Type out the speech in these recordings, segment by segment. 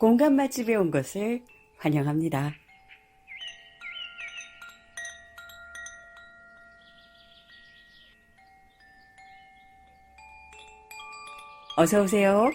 공간 맛집에 온 것을 환영합니다. 어서 오세요.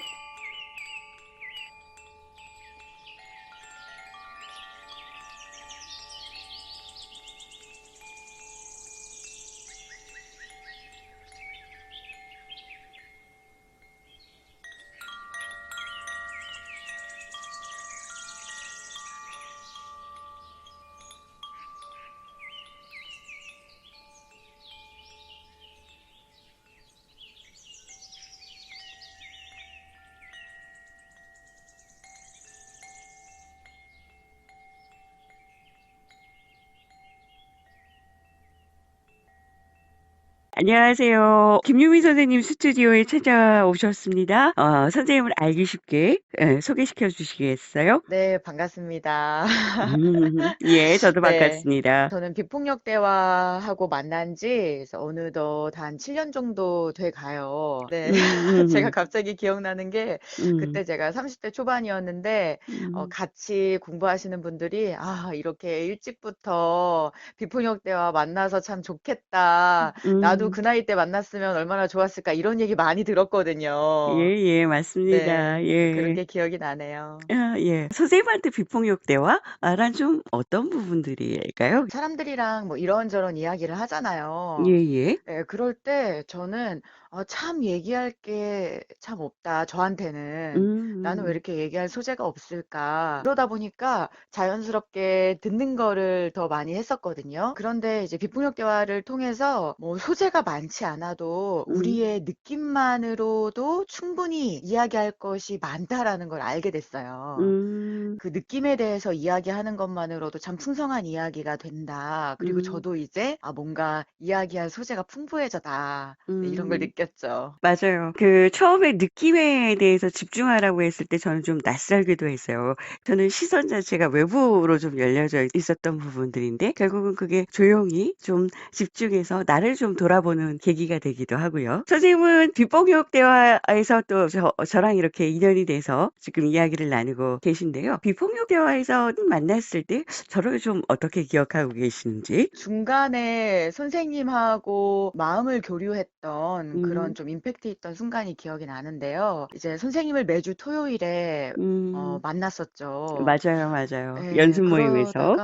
안녕하세요. 김유미 선생님 스튜디오에 찾아오셨습니다. 선생님을 알기 쉽게 소개시켜 주시겠어요? 네, 반갑습니다. 예, 저도 네, 반갑습니다. 저는 비폭력대화하고 만난 지 이제 어느덧 한 7년 정도 돼 가요. 네, 제가 음, 갑자기 기억나는 게 음, 그때 제가 30대 초반이었는데 음, 같이 공부하시는 분들이 아, 이렇게 일찍부터 비폭력대화 만나서 참 좋겠다. 나도 음, 그 나이 때 만났으면 얼마나 좋았을까 이런 얘기 많이 예, 들었거든요. 예, 맞습니다. 네, 그런 예. 게 기억이 나네요. 예. 선생님한테 비폭력 대화란 좀 어떤 부분들일까요? 사람들이랑 뭐 이런저런 이야기를 예, 하잖아요. 예. 예, 그럴 때 저는 참 얘기할 게 참 없다. 저한테는. 나는 왜 음, 이렇게 얘기할 소재가 없을까. 그러다 보니까 자연스럽게 듣는 거를 더 많이 했었거든요. 그런데 이제 비폭력 대화를 통해서 뭐 소재가 많지 않아도 음, 우리의 느낌만으로도 충분히 이야기할 것이 많다라는 걸 알게 됐어요. 음, 그 느낌에 대해서 이야기하는 것만으로도 참 풍성한 이야기가 된다. 그리고 음, 저도 이제 뭔가 이야기할 소재가 풍부해졌다. 네, 이런 걸 음. 느꼈죠. 맞아요. 처음에 느낌에 대해서 집중하라고 했을 때 저는 좀 낯설기도 했어요. 저는 시선 자체가 외부로 좀 열려져 있었던 부분들인데 결국은 그게 조용히 좀 집중해서 나를 좀 돌아보는 계기가 되기도 하고요. 선생님은 뒷봉역 대화에서 또 저랑 이렇게 인연이 돼서 지금 이야기를 나누고 계신데요. 뒷봉역 대화에서 만났을 때 저를 좀 어떻게 기억하고 계시는지? 중간에 선생님하고 마음을 교류했던 그런 음, 좀 임팩트 있던 순간이 기억이 나는데요. 이제 선생님을 매주 토요일에 음, 만났었죠. 맞아요, 맞아요. 예, 연습 모임에서.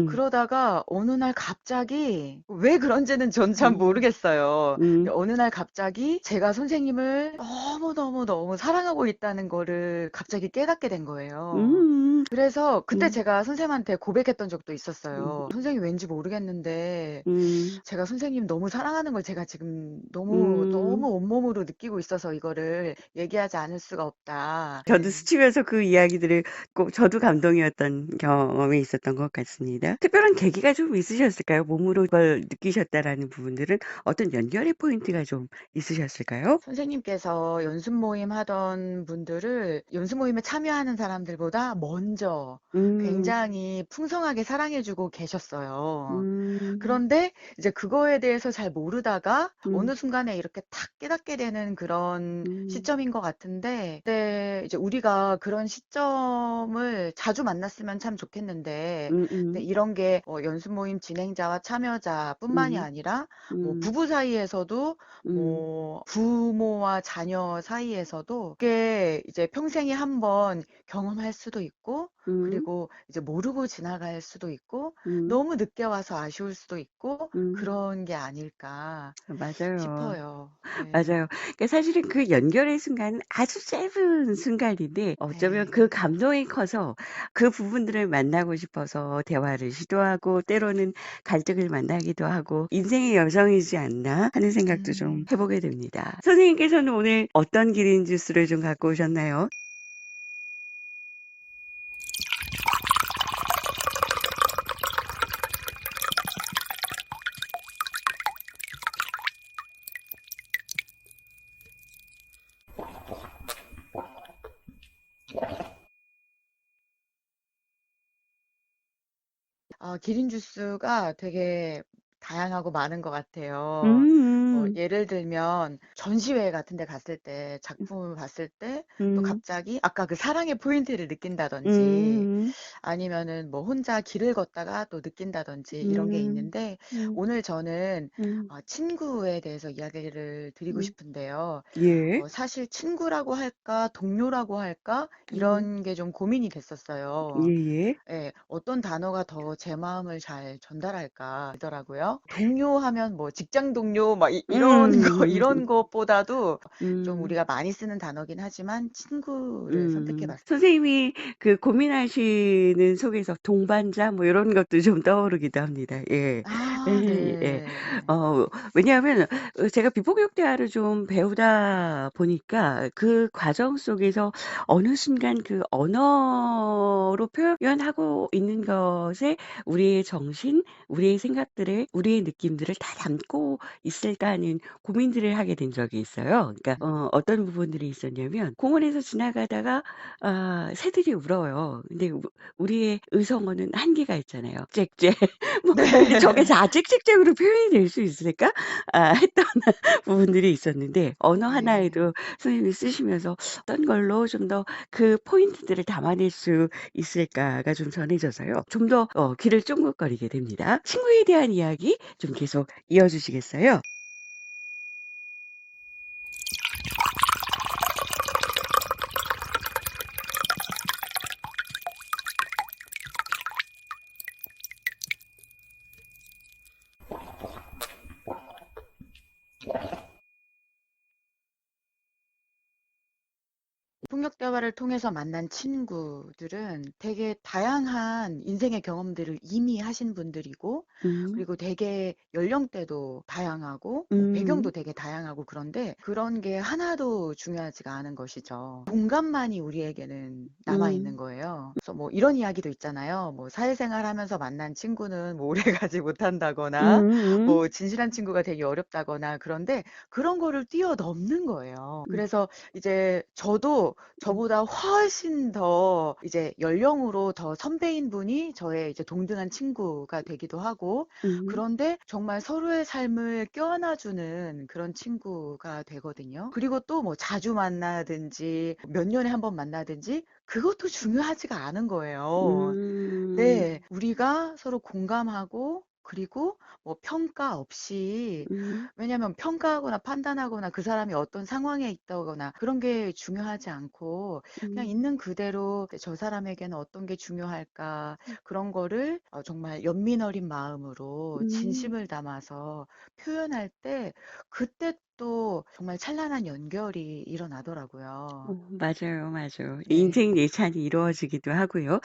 그러다가 어느 날 갑자기 왜 그런지는 전 잘 음, 모르겠어요. 음, 근데 어느 날 갑자기 제가 선생님을 너무너무너무 사랑하고 있다는 거를 갑자기 깨닫게 된 거예요. 음, 그래서 그때 음, 제가 선생님한테 고백했던 적도 음, 있었어요. 선생님 왠지 모르겠는데 음, 제가 선생님 너무 사랑하는 걸 제가 지금 너무 음. 너무 온몸으로 느끼고 있어서 이거를 얘기하지 않을 수가 없다. 저도 네. 스치면서 그 이야기들을 꼭 저도 감동이었던 경험이 있었던 것 같습니다. 특별한 계기가 좀 있으셨을까요? 몸으로 그걸 느끼셨다라는 부분들은 어떤 연결의 포인트가 좀 있으셨을까요? 선생님께서 연습 모임 하던 분들을 연습 모임에 참여하는 사람들보다 먼저 음, 굉장히 풍성하게 사랑해주고 계셨어요. 음, 그런데 이제 그거에 대해서 잘 모르다가 음, 어느 순간에 이렇게 탁 깨닫게 되는 그런 음, 시점인 것 같은데, 근데 이제 우리가 그런 시점을 자주 만났으면 참 좋겠는데, 음, 근데 음, 이런 게 연습 모임 진행자와 참여자뿐만이 음, 아니라 뭐 음, 부부 사이에서도 음, 뭐 부모와 자녀 사이에서도 그게 이제 평생에 한 번 경험할 수도 있고 음, 그리고 이제 모르고 지나갈 수도 있고 음, 너무 늦게 와서 아쉬울 수도 있고 음. 그런 게 아닐까 맞아요. 싶어요. 네. 맞아요. 그러니까 사실은 그 연결의 순간은 아주 짧은 순간인데 어쩌면 그 네. 감동이 커서 그 부분들을 만나고 싶어서 대화를 시도하고 때로는 갈등을 만나기도 하고 인생의 여정이지 않나 하는 생각도 좀 음. 해보게 됩니다. 선생님께서는 오늘 어떤 기린 주스를 좀 갖고 오셨나요? 기린 주스가 되게 다양하고 많은 것 같아요. 뭐 음. 예를 들면 전시회 같은 데 갔을 때 작품을 봤을 때 또 음. 갑자기 아까 그 사랑의 포인트를 느낀다든지 음. 아니면은 뭐 혼자 길을 걷다가 또 느낀다든지 이런 게 음. 있는데 음. 오늘 저는 음. 친구에 대해서 이야기를 드리고 음. 싶은데요. 예. 사실 친구라고 할까 동료라고 할까 음. 이런 게 좀 고민이 됐었어요. 예예. 예. 어떤 단어가 더 제 마음을 잘 전달할까 하더라고요. 동료하면 뭐 직장 동료 막 이런 거 음. 이런 것보다도 좀 음. 우리가 많이 쓰는 단어긴 하지만 친구를 선택해 봤습니다. 선생님이 그 고민하시는 속에서 동반자 뭐 요런 것도 좀 떠오르기도 합니다. 예. 아 예. 예. 네. 어 왜냐하면 제가 비폭력 대화를 좀 배우다 보니까 그 과정 속에서 어느 순간 그 언어로 표현하고 있는 것에 우리의 정신, 우리의 생각들을, 우리의 느낌들을 다 담고 있을까 하는 고민들을 하게 된 적이 있어요. 그러니까 어떤 부분들이 있었냐면 공원에서 지나가다가 새들이 울어요. 근데 우리의 의성어는 한계가 있잖아요. 짹짹. 뭐 근데 저게 네. 다 짹짹짹으로 표현이 될 수 있을까? 했던 부분들이 있었는데 언어 하나에도 네. 선생님이 쓰시면서 어떤 걸로 좀 더 그 포인트들을 담아낼 수 있을까가 좀 전해져서요. 좀 더 귀를 쫑긋거리게 됩니다. 친구에 대한 이야기 좀 계속 이어주시겠어요? 폭력 대화를 통해서 만난 친구들은 되게 다양한 인생의 경험들을 이미 하신 분들이고, 음. 그리고 되게 연령대도 다양하고, 뭐 배경도 음. 되게 다양하고 그런데 그런 게 하나도 중요하지가 않은 것이죠. 공간만이 우리에게는 남아있는 음. 거예요. 그래서 뭐 이런 이야기도 있잖아요. 뭐 사회생활 하면서 만난 친구는 뭐 오래 가지 못한다거나, 음음. 뭐 진실한 친구가 되기 어렵다거나 그런데 그런 거를 뛰어넘는 거예요. 음. 그래서 이제 저도 음. 저보다 훨씬 더 이제 연령으로 더 선배인 분이 저의 이제 동등한 친구가 되기도 하고, 음. 그런데 정말 서로의 삶을 껴안아 주는 그런 친구가 되거든요. 그리고 또 뭐 자주 만나든지 몇 년에 한 번 만나든지 그것도 중요하지가 않은 거예요. 음. 네. 우리가 서로 공감하고 그리고 뭐 평가 없이, 음. 왜냐하면 평가하거나 판단하거나 그 사람이 어떤 상황에 있다거나 그런 게 중요하지 않고 그냥 음. 있는 그대로 저 사람에게는 어떤 게 중요할까 그런 거를 정말 연민 어린 마음으로 음. 진심을 담아서 표현할 때 그때 또 정말 찬란한 연결이 일어나더라고요. 맞아요, 맞아요. 인생 네. 예찬이 이루어지기도 하고요.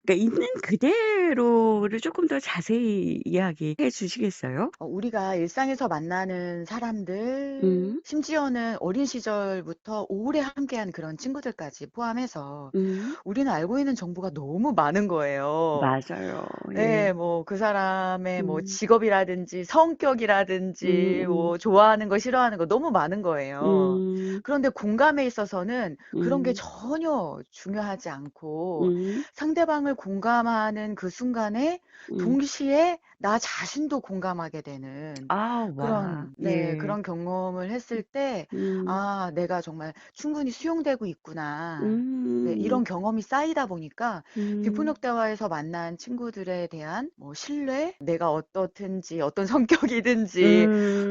그러니까 있는 그대로를 쪼끔 더 자세히 이야기해 주시겠어요? 우리가 일상에서 만나는 사람들, 음. 심지어는 어린 시절부터 오래 함께한 그런 친구들까지 포함해서 음. 우리는 알고 있는 정보가 너무 많은 거예요. 맞아요. 예. 예, 뭐 그 사람의 뭐 음. 직업이라든지 성격이라든지 음음. 뭐 좋아하는 거 싫어하는 거 너무 많은 거예요. 음. 그런데 공감에 있어서는 그런 게 음. 전혀 중요하지 않고 음. 상대방을 공감하는 그 순간에 음. 동시에 나 자신도 공감하게 되는 와. 네, 예. 그런 경험을 했을 때 음. '아 내가 정말 충분히 수용되고 있구나.' 네, 음. 이런 경험이 쌓이다 보니까 음. 비폭력 대화에서 만난 친구들에 대한 뭐 신뢰, 내가 어떻든지 어떤 성격이든지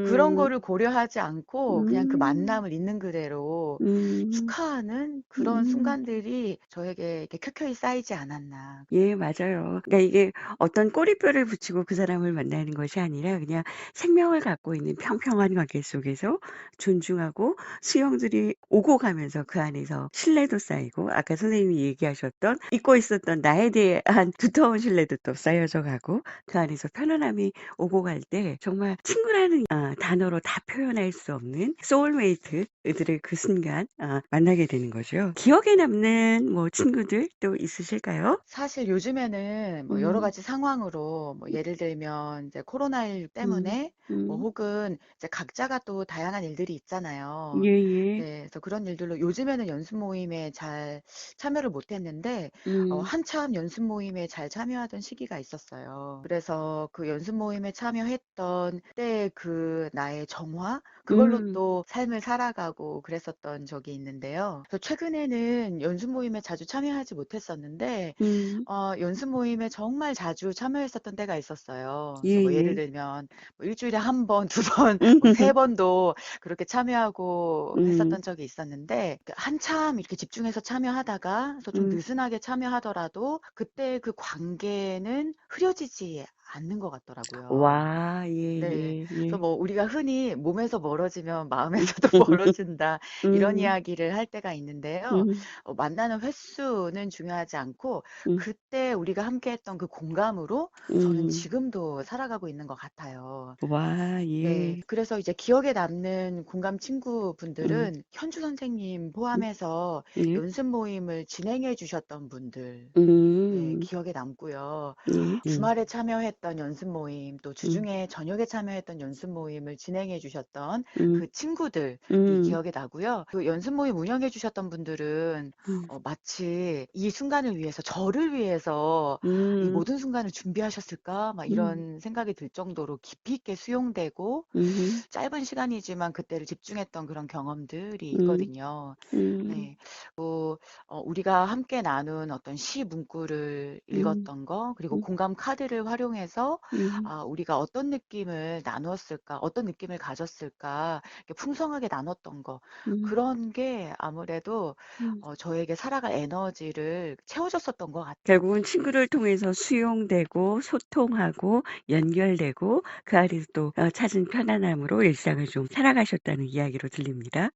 그런 음. 거를 고려하지 않고 그냥 그 음. 만남을 있는 그대로 음. 축하하는 그런 음. 순간들이 저에게 이렇게 켜켜이 쌓이지 않았나. 예 맞아요. 그러니까 이게 어떤 꼬리표를 붙이고 그 사람을 만나는 것이 아니라 그냥 생명을 갖고 있는 평평한 관계 속에서 존중하고 수용들이 오고 가면서 그 안에서 신뢰도 쌓이고 아까 선생님이 얘기하셨던 잊고 있었던 나에 대한 두터운 신뢰도 또 쌓여져 가고 그 안에서 편안함이 오고 갈 때 정말 친구라는 단어로 다 표현할 수 없는 소울메이트들을 그 순간 만나게 되는 거죠. 기억에 남는 뭐 친구들 또 있으실까요? 사실 요즘에는 뭐 여러 음. 가지 상황 상황으로 뭐 예를 들면 이제 코로나19 음. 때문에 뭐 음. 혹은 이제 각자가 또 다양한 일들이 있잖아요. 예예. 네. 그래서 그런 일들로 요즘에는 연습 모임에 잘 참여를 못 했는데 음. 한참 연습 모임에 잘 참여하던 시기가 있었어요. 그래서 그 연습 모임에 참여했던 때의 그 나의 정화 그걸로 음. 또 삶을 살아가고 그랬었던 적이 있는데요. 그래서 최근에는 연습 모임에 자주 참여하지 못했었는데 음. 연습 모임에 정말 자주 참여했었던 때가 있었어요. 그래서 뭐 예를 예예. 들면 뭐 일주일에 한 번, 두 번, 뭐 세 번도 그렇게 참여하고 음. 했었던 적이 있었는데 한참 이렇게 집중해서 참여하다가 그래서 좀 음. 느슨하게 참여하더라도 그때 그 관계는 흐려지지 않는 것 같더라고요. 와. 네. 예예. 그래서 예. 뭐 우리가 흔히 "몸에서 멀어지면 마음에서도 멀어진다." 이런 음. 이야기를 할 때가 있는데요. 음. 만나는 횟수는 중요하지 않고 음. 그때 우리가 함께했던 그 공감으로 저는 음. 지금도 살아가고 있는 것 같아요. 와. 네. 예. 그래서 이제 기억에 남는 공감 음. 친구분들은 현주 선생님 음. 포함해서 예. 연습 모임을 진행해 주셨던 분들 네, 음. 기억에 남고요. 예. 예. 주말에 참여했던 연습 모임, 또 음. 주중에 저녁에 참여했던 연습 모임을 진행해 주셨던 음. 그 친구들이 음. 기억에 나고요. 그 연습 모임 운영해 주셨던 분들은 음. 마치 이 순간을 위해서, 저를 위해서 이 음. 모든 순간을 준비하셨을까? 막 음. 이런 생각이 들 정도로 깊이 있게 수용되고 음음. 짧은 시간이지만 그때를 집중했던 그런 경험들이 음. 있거든요. 음. 네. 또 우리가 함께 나눈 어떤 시 문구를 음. 읽었던 거, 그리고 음. 공감 카드를 활용해서 음. 우리가 어떤 느낌을 나누었을까, 어떤 느낌을 가졌을까, 이렇게 풍성하게 나눴던 거, 음. 그런 게 아무래도 음. 저에게 살아갈 에너지를 채워줬었던 것 같아요. 결국은 친구를 통해서 수용되고 소통하고 연결되고 그 안에서 또 찾은 편안함으로 일상을 좀 살아가셨다는 이야기로 들립니다.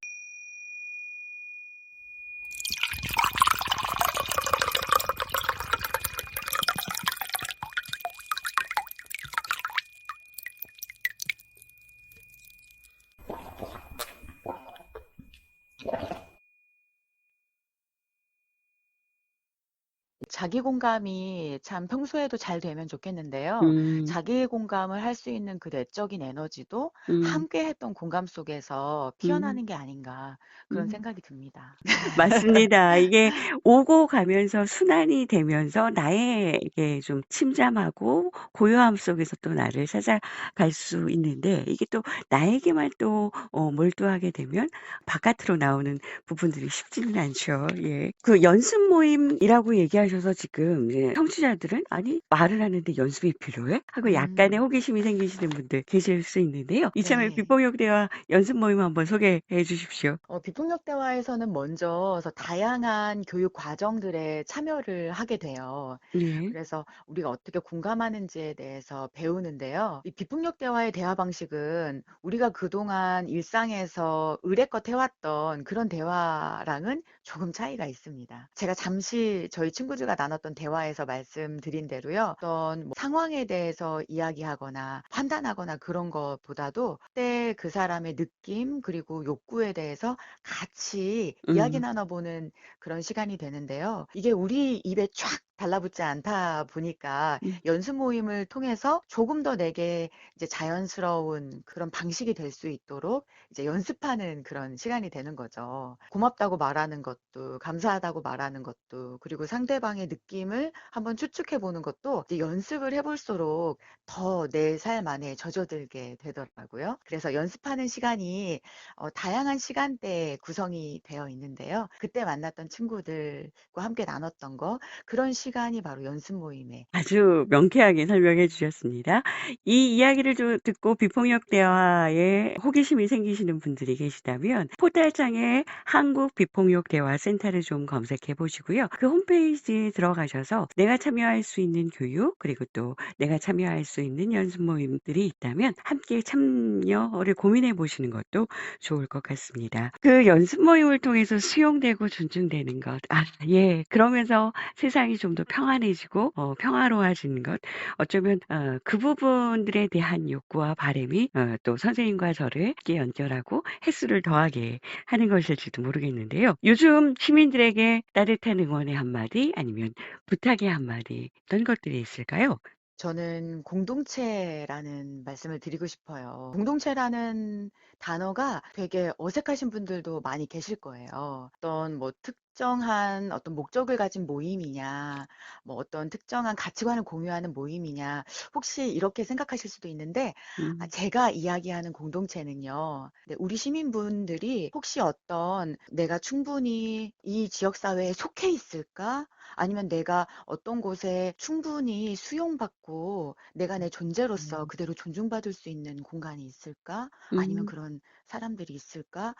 자기 공감이 참 평소에도 잘 되면 좋겠는데요. 음. 자기 공감을 할 수 있는 그 내적인 에너지도 음. 함께 했던 공감 속에서 음. 피어나는 게 아닌가 그런 음. 생각이 듭니다. 맞습니다. 이게 오고 가면서 순환이 되면서 나에게 좀 침잠하고 고요함 속에서 또 나를 찾아갈 수 있는데 이게 또 나에게만 또 몰두하게 되면 바깥으로 나오는 부분들이 쉽지는 않죠. 예. 그 연습 모임이라고 얘기하셔서 지금 이제 청취자들은 '아니 말을 하는데 연습이 필요해?' 하고 약간의 음, 호기심이 생기시는 분들 계실 수 있는데요. 이참에 네. 비폭력 대화 연습 모임 한번 소개해 주십시오. 비폭력 대화에서는 먼저 그래서 다양한 교육 과정들에 참여를 하게 돼요. 네. 그래서 우리가 어떻게 공감하는지에 대해서 배우는데요. 이 비폭력 대화의 대화 방식은 우리가 그동안 일상에서 의례껏 해왔던 그런 대화랑은 조금 차이가 있습니다. 제가 잠시 저희 친구들과 나눴던 대화에서 말씀드린 대로요. 어떤 뭐 상황에 대해서 이야기하거나 판단하거나 그런 것보다도 그때 그 사람의 느낌 그리고 욕구에 대해서 같이 이야기 음. 나눠보는 그런 시간이 되는데요. 이게 우리 입에 쫙 달라붙지 않다 보니까 음. 연습 모임을 통해서 조금 더 내게 이제 자연스러운 그런 방식이 될 수 있도록 이제 연습하는 그런 시간이 되는 거죠. 고맙다고 말하는 것도, 감사하다고 말하는 것도, 그리고 상대방의 느낌을 한번 추측해 보는 것도 이제 연습을 해볼수록 더 내 삶 안에 젖어들게 되더라고요. 그래서 연습하는 시간이 다양한 시간대에 구성이 되어 있는데요. 그때 만났던 친구들과 함께 나눴던 거, 그런 시간이 바로 연습 모임에 아주 명쾌하게 설명해 주셨습니다. 이 이야기를 듣고 비폭력 대화에 호기심이 생기시는 분들이 계시다면 포털창에 한국 비폭력 대화 센터를 좀 검색해 보시고요. 그 홈페이지에 들어가셔서 내가 참여할 수 있는 교육 그리고 또 내가 참여할 수 있는 연습 모임들이 있다면 함께 참여를 고민해 보시는 것도 좋을 것 같습니다. 그 연습 모임을 통해서 수용되고 존중되는 것. 예. 그러면서 세상이 좀 더 평안해지고 평화로워지는 것 어쩌면 그 부분들에 대한 욕구와 바람이 또 선생님과 저를 함께 연결하고 횟수를 더하게 하는 것일지도 모르겠는데요. 요즘 시민들에게 따뜻한 응원의 한마디 아니면 부탁의 한마디 어떤 것들이 있을까요? 저는 공동체라는 말씀을 드리고 싶어요. 공동체라는 단어가 되게 어색하신 분들도 많이 계실 거예요. 어떤 뭐 특정한 어떤 목적을 가진 모임이냐, 뭐 어떤 특정한 가치관을 공유하는 모임이냐, 혹시 이렇게 생각하실 수도 있는데, 음. 제가 이야기하는 공동체는요, 네, 우리 시민분들이 혹시 어떤 내가 충분히 이 지역사회에 속해 있을까? 아니면 내가 어떤 곳에 충분히 수용받고 내가 내 존재로서 그대로 존중받을 수 있는 공간이 있을까? 아니면 음. 그런 사람들이 있을까?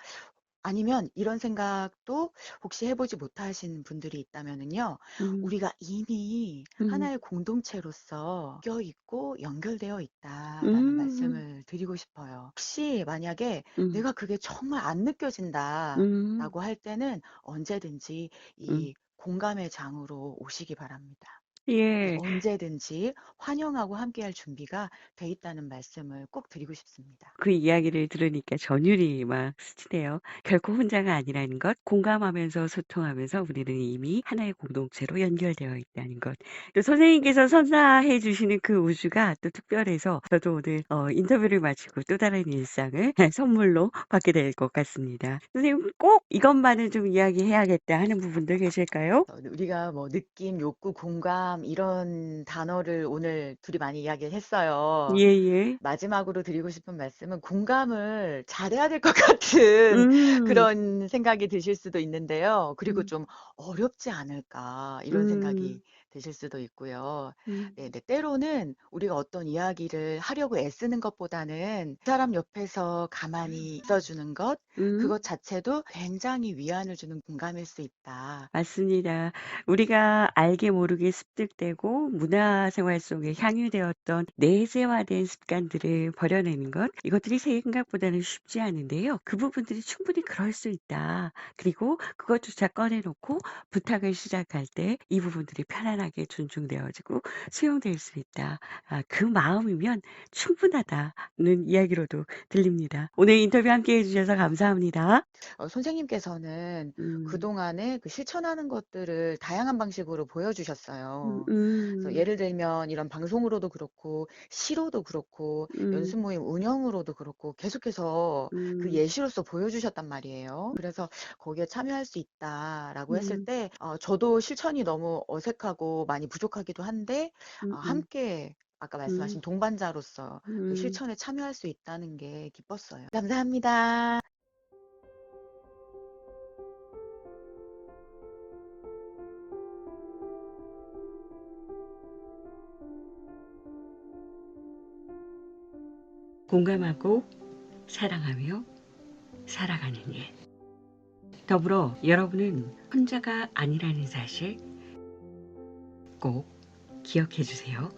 아니면 이런 생각도 혹시 해보지 못하신 분들이 있다면은요, 음. 우리가 이미 음. 하나의 공동체로서 껴있고 연결되어 있다라는 음. 말씀을 드리고 싶어요. 혹시 만약에 음. 내가 그게 정말 안 느껴진다 음. 라고 할 때는 언제든지 음. 이 공감의 장으로 오시기 바랍니다. 네, 예. 언제든지 환영하고 함께할 준비가 돼 있다는 말씀을 꼭 드리고 싶습니다. 그 이야기를 들으니까 전율이 막 스치네요. 결코 혼자가 아니라는 것, 공감하면서 소통하면서 우리는 이미 하나의 공동체로 연결되어 있다는 것. 또 선생님께서 선사해 주시는 그 우주가 또 특별해서 저도 오늘 인터뷰를 마치고 또 다른 일상을 선물로 받게 될 것 같습니다. 선생님 꼭 이것만은 좀 이야기해야겠다 하는 부분들 계실까요? 우리가 뭐 느낌, 욕구, 공감 이런 단어를 오늘 둘이 많이 이야기를 했어요. 예예. 마지막으로 드리고 싶은 말씀은 공감을 잘해야 될 것 같은 음. 그런 생각이 드실 수도 있는데요. 그리고 음. 좀 어렵지 않을까 이런 생각이 음. 드실 수도 있고요. 음. 네, 네, 때로는 우리가 어떤 이야기를 하려고 애쓰는 것보다는 그 사람 옆에서 가만히 있어주는 것, 음. 그것 자체도 굉장히 위안을 주는 공감일 수 있다. 맞습니다. 우리가 알게 모르게 습득되고 문화생활 속에 향유되었던 내재화된 습관들을 버려내는 것, 이것들이 생각보다는 쉽지 않은데요. 그 부분들이 충분히 그럴 수 있다. 그리고 그것조차 꺼내놓고 부탁을 시작할 때 이 부분들이 편안하게 존중되어지고 수용될 수 있다. 그 마음이면 충분하다는 이야기로도 들립니다. 오늘 인터뷰 함께 해주셔서 감사합니다. 선생님께서는 음. 그동안에 그 실천하는 것들을 다양한 방식으로 음. 보여주셨어요. 그래서 음. 예를 들면 이런 방송으로도 그렇고, 시로도 그렇고, 음. 연습 모임 운영으로도 그렇고, 계속해서 그 음. 예시로서 보여주셨단 말이에요. 그래서 거기에 참여할 수 있다라고 했을 음. 때, 저도 실천이 너무 어색하고 많이 부족하기도 한데, 음음. 함께 아까 음. 말씀하신 동반자로서 그 음. 실천에 참여할 수 있다는 게 기뻤어요. 감사합니다. 공감하고 사랑하며 살아가는 일. 더불어 여러분은 혼자가 아니라는 사실 꼭 기억해 주세요.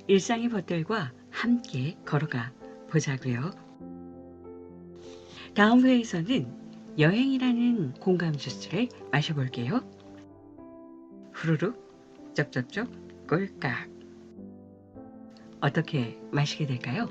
일상의 것들과 함께 걸어가 보자고요. 다음 회에서는 여행이라는 공감 주스를 마셔볼게요. 후루룩 쩝쩝쩝 꼴깍. 어떻게 마시게 될까요?